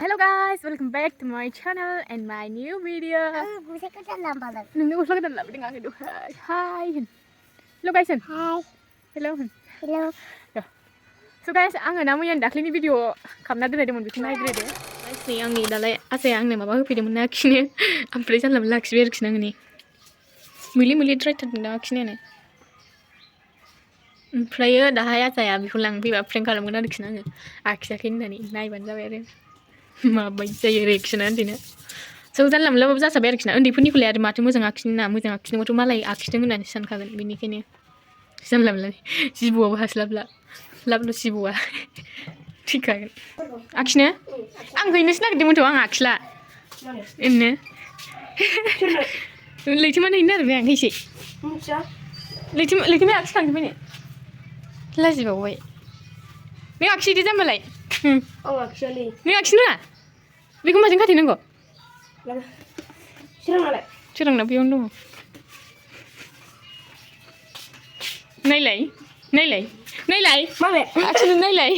Hello guys, welcome back to my channel and my new video. Nunggu usah kita lah, dengar gitu. Hi. Hello guys. Hi. Hello. Hello. Ya. So guys, आङो दा मैया दाख्लैनि video खालामना दोननायदोंमोन बेखौ नायग्रोदो. Guys नै आंनि दालाय आजाया आंनो माबा होफैदोंमोन ना खिनो ओमफ्राय जानला मोनला लाखिबाय आरोखि आङो नै मुलि द्रायथारदों दा खिनायानो ओमफ्राय दाहाय आजाया बेखौ लांफैबा प्रेंक खालामगोन आरोखि आङो आखियाखै होननानै नायबानो जाबाय आरो माबायदि जायो रिएक्सना उन्दैना स' जानला मोनलाबाबो जासाबबाय आरोखि ना उन्दैफोरनिखौलाय आरो माथो मोजां आखिनोबाथ' मालाय आखिदों होननानै सानखागोन बेनिखायनो जानला मोनला जिबौआबो हास्लाबला लाबल' जिबौआ थैखागोन आखिनो आं हैनोसो नागिरदोंमोनथ' आं आखिला इननो लैथोमानो हैनो नागिरबाय आं हैसे लैथोमाया आखिखांजोब्बाय ने लाजिबावबाय नों आखिदो जाम्बालाय Oh, actually. नों आखिनो रोङा बेखौ माजों खाथेनांगौ सोरांना बेयावनो दङ नायलाय माबे आखिनो नायलाय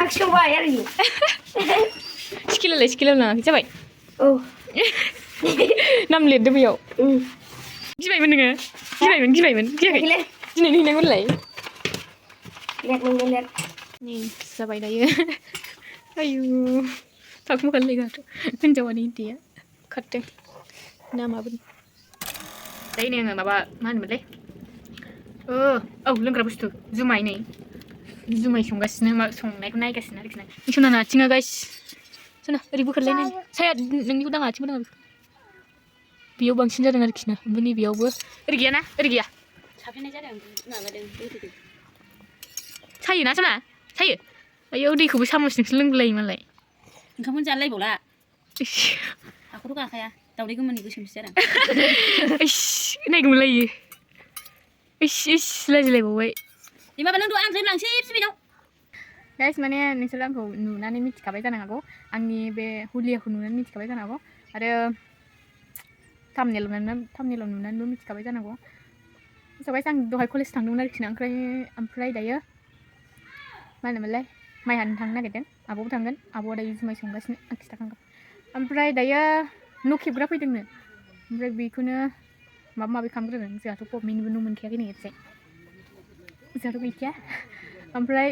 आखिखांबाय आरो स्केलाव लाङाखै जाबाय औ नाम लिरदो बेयाव गिबायमोन नोङो गिबायमोन गियाखै दिनै हैनांगौलाय नै जाबाय दायो आयु थाखु मोखांलाय गाथ' हिन्जावानि हिन्दिया खारदों नामाबो दायो नै आङो माबा मा होनोमोनलाय औ लोंग्रा बुस्थु जुमाय नै जुमाय संगासिनो संनायखौ नायगासिनो आरोखि ना सना आथिङा गाइस सना ओरै बोखारलायनाय साया नोंनिखौ दाङा आथिंखौ दाङा बेयाव बांसिन जादों आरोखि ना ओमफ्राय नैबेयावबो ओरै गैया साफेनाय जादों माबादों सायोना सना सायो आयौ दैखौबो सामसजोंसो लोंलायो मालाय ओंखामखौनो जालायबावला आखौथ' गाखाया दावदै गोमोननि गोसोमसो जादों नायगौमोनलायो लाजिलायबावबाय माबा नों आं ट्रेन लांसै बिनाव गाइस माने नोंसोर आंखौ नुनानै मिथिखाबाय जानो हागौ आंनि बे हुलियाखौ नुनानै मिथिखाबाय जानो हागौ आरो थामनेलाव नुनानैबो मिथिखाबाय जानो हागौ स' गाइस आं दहाय कलेज थांदोंमोन आरोखि ना ओमफ्राय दायो मा होनोमोनलाय माइ हानो थांनो नागिरदों आब'बो थांगोन आब'आ दायो जुमाय संगासिनो आं खिथाखांगोन ओमफ्राय दायो न' खेबग्रा फैदोंनो ओमफ्राय बेखौनो माबा माबि खालामग्रोदों जोंहाथ' गभमेन्टनिबो न' मोनखायाखै नै एसे जोंहाथ' गैखाया ओमफ्राय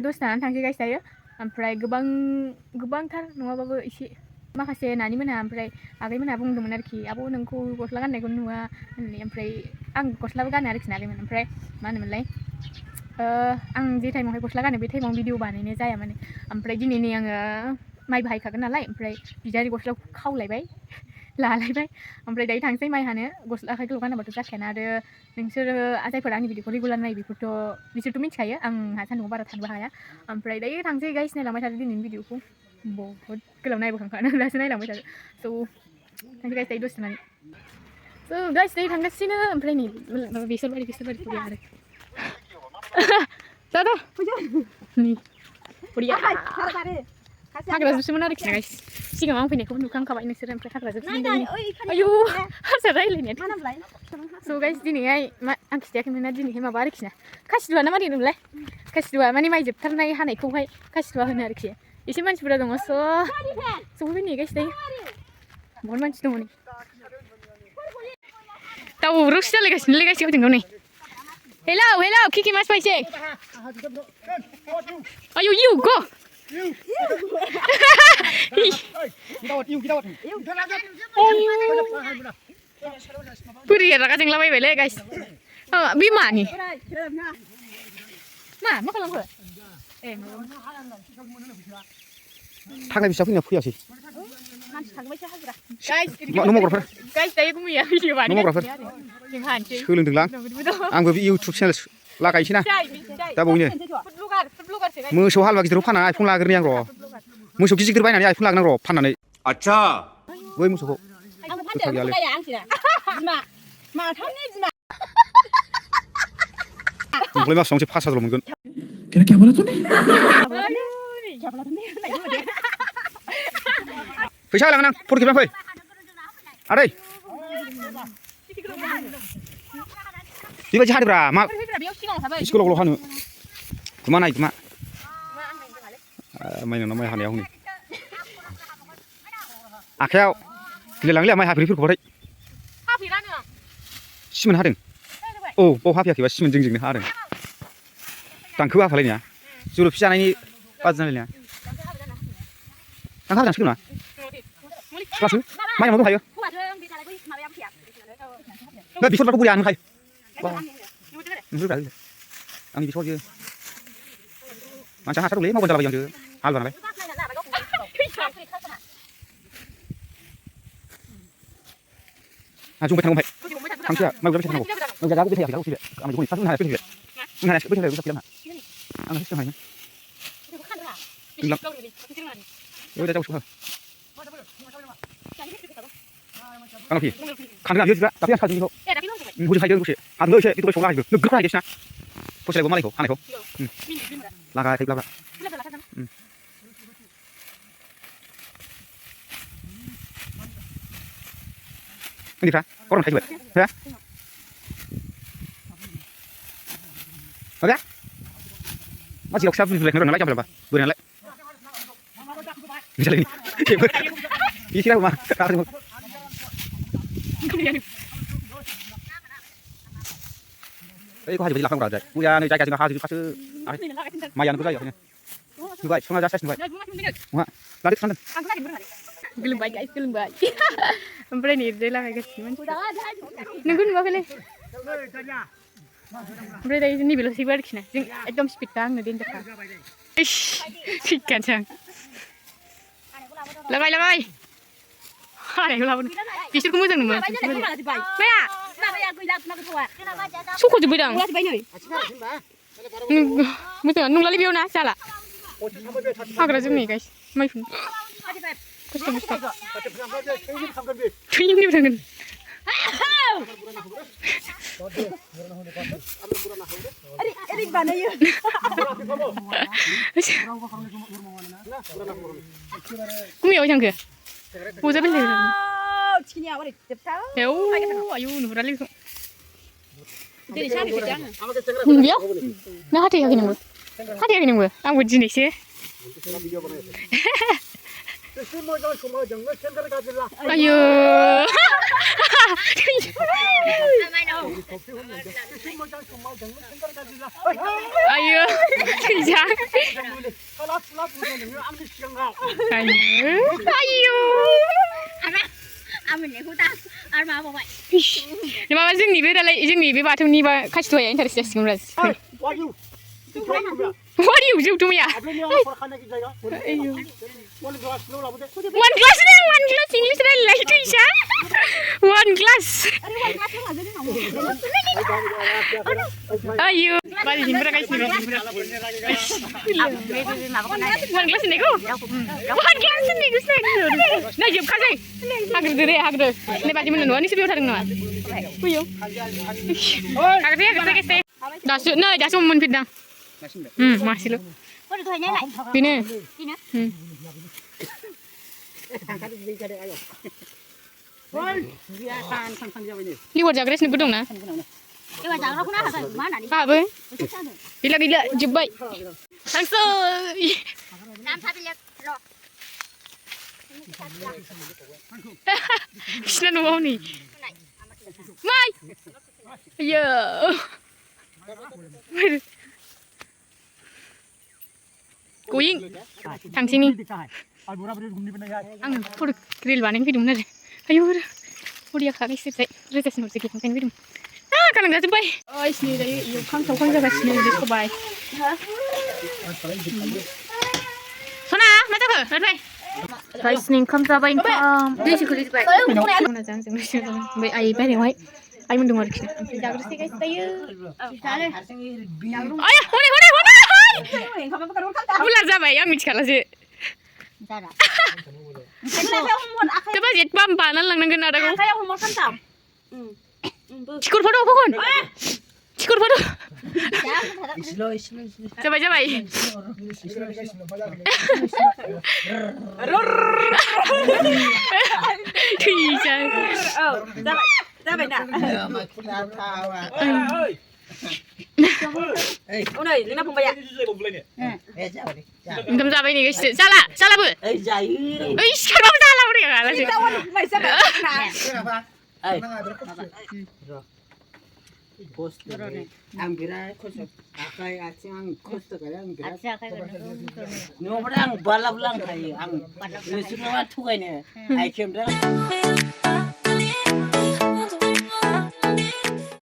दसे थानानै थांसै गाइस दायो ओमफ्राय गोबांथार नङाबाबो एसे माखासे नानि मोनहा ओमफ्राय आगैमोनहा बुंदोंमोन आरोखि आब' नोंखौ गस्ला गाननायखौ नुवा होननानै ओमफ्राय आं गस्लाबो गानो आरोखि ना आगैमोन ओमफ्राय मा होनोमोनलाय आं जे टाइमावहाय गस्ला गानो बे टाइमाव भिडिअ बानायनाय जाया माने ओमफ्राय दिनै नै आङो माइ बाहायखागोन नालाय ओमफ्राय बिदानि गस्लाखौ खावलायबाय लालायबाय ओमफ्राय दायो थांसै माइ हानो गस्ला आखाइ गोलाव गानाबाथ' जाखायाना आरो नोंसोरो जायफोर आंनि भिडिअखौ रेगुलार नायो बिसोरथ' मिथिखायो आंहा सान्दुंआव बारा थानोबो हाया ओमफ्राय दायो थांसै गाइस नायलांबाय थादो दिनैनि भिडिअखौ बहुद गोलाव नायबोखांखानो दासो नायलांबाय थादो स' थांसै गाइस दायो दसे थानानै स' गाइस दायो थांगासिनो ओमफ्राय नै बेसर बारि फैया आरो दादा नै बरिया हाग्राजोबसोमोन आरोखि ना गाइस सिगाङाव आं फैनायखौबो नुखांखाबाय नोंसोरो ओमफ्राय हाग्राजोबसोमोन आयु हारसा रायलायनाया स' गाइस दिनैहाय आं खिथायाखैमोन ना दिनैहाय माबा आरोखि ना खासिदुवा ना मारै होनोमोनलाय खासिदुवा माने माइ जोबथारनाय हानायखौहाय खासिदुवा होनो आरोखि एसे मानसिफोरा दङ सफैबाय नै गाइस दायो बहुत मानसि दङ नै दावरावसो जालायगासिनोलै गाइस गावजों गाव नै Hello, Kiki mas paiseh. Ayo, you go. Puri raga jengla bayi bele guys. Bima ni. Ma kalau gue? थांनाय बिसा फैना फैयासै गाइस दायो गुमैया भिडिअ बानायगासिनो सोलोंदोंलां आंबो बे इउटुब चेनेल लागायनोसै ना दा बावैनो मोसौ हालुवा गिदिरखौ फाना आइफन लाग्रोनि आं र' मोसौ गिदिर बायनानै आइफन लाग्रोनां र' फाननानै आच्छा बै मोसौखौ खोथा गैयालै ओमफ्राय मास मोनसे 5,000 मोनगोन फैसा होलांगोन आं फट' खेबना फै आदै बेबायदि हादोब्रा मा एसे गोलाव हानो Cuma naik cuma. Main nama hanai aku nih. Akhirnya kelilang lihat mai hampir kau deh. Simen hadeng. Oh, bau hampir akibat simen jeng hadeng. Tangku apa lainnya? Suruh pisah ini apa lainnya? Tangkap jangan sekuna. Kelas main mau kayu. Nggak bisa berapa bulan kayu. Nggak bisa. Ang bisa aja. Macam apa dulu? Mau benda apa yang tu? Hal mana? Jumpa tanggung baik. Kang siapa? Mau berapa tanggung? Mau jaga aku bisa ya? Aku sih. Kami pun satu hari bisa. Enggak ada bisa bisa bilang. Ang sih macam mana? Bilang. Ya udah jauh suka. Kalau sih, kan dia juga, tapi yang satu itu. Bukan saya juga sih. Ada sih itu sekolah itu. Negara aja sih. Kau selalu malah itu, aneh kok. Laga kayak laga. Ini apa? Orang kayak gitu, ya? Oke? Masih aku siapin dulu, ngerang lagi berapa? Bulan lagi. Bisa lagi. Isi lah rumah. Kau haji belakang berada. Buya nih jaga juga haji kasih. Mayan tu saja. Juga, semua jasa semua. Wah, lari sana. Gelum baik guys, gelum baik. Ampun ni dia lah guys. Nunggu nunggu boleh. Berada di sini belum sibar kisah. Jeng, ekdom speed kan, nanti entah. Ish, sikan cang. Lagai. Hai, lawan. Kisah kamu jangan nombor. Maya. Suku je bidang. Betul, nung lali biau na jala. Agar aja nih guys, mai pun. Kostum. Tuyul ni berangin. Erik mana ya? Kumi awak jangka. Puja beli. Cikini awak ni cepta. Ayu, nufra lagi. Jadi siapa kerja? Biar. Nah hati lagi nunggu. Hati lagi nunggu. Aku jenis sih. Ayo. Ayo. Kijang. Ayo. Ni mama जोंनि बे दालाय जोंनि बे बाथौनि बा खासिथ'या interest जासिगोन रा। Waduh, jauh tu ya. One glass English dah itu Isha. One glass. Ayo, balik sini berapa sini? One glass ni ko? One glass ni ko snack. Nah, jwbkhw sih. Hagder. Ni baju mana? Ni sebiar thadeng nama. Puyo. Hagder sih. Dah semua menfitnah. Masih lo. Bini. Liwat jagres ni gedung na. Apa? Bila jebai. Langsung. Kisah nuwau ni. Mai. Ayo. Kuing, tang sini. Ang pur grill baning video mana? Ayo, udah kaki sih, retes nurse kita kan video. Kan enggak coba. Oh, ini dari kang tahu kan jaga sini di coba. Sana, macam apa? Retes. Guys, nih kang coba ini kang. Dia sih kulit baik. Mana jangan baik. Ayah baik ni, ayah mendengar kisah. Jaga sih guys, tayo. Ayah, mana? Ular जाबाय आं मिथिखाला sih. Coba jet bam panan लांनांगोन आदाखौ. Cikur foto pokon. Cikur foto. Jabai. Tisa. Oh, jabai nak. नै लिना फंबाया ओंखाम जाबाय नै गासिबो जाला जालाबो जायो ओइ सिखारबाबो जाला बोरै आलासि आं बिराद खस्थ' आखाइ आथिं आं खस्थ' गायो आं बिराद न'फ्रा आं बालाब लांखायो आं नोंसोरनाव थगायनो आइटेमफ्रा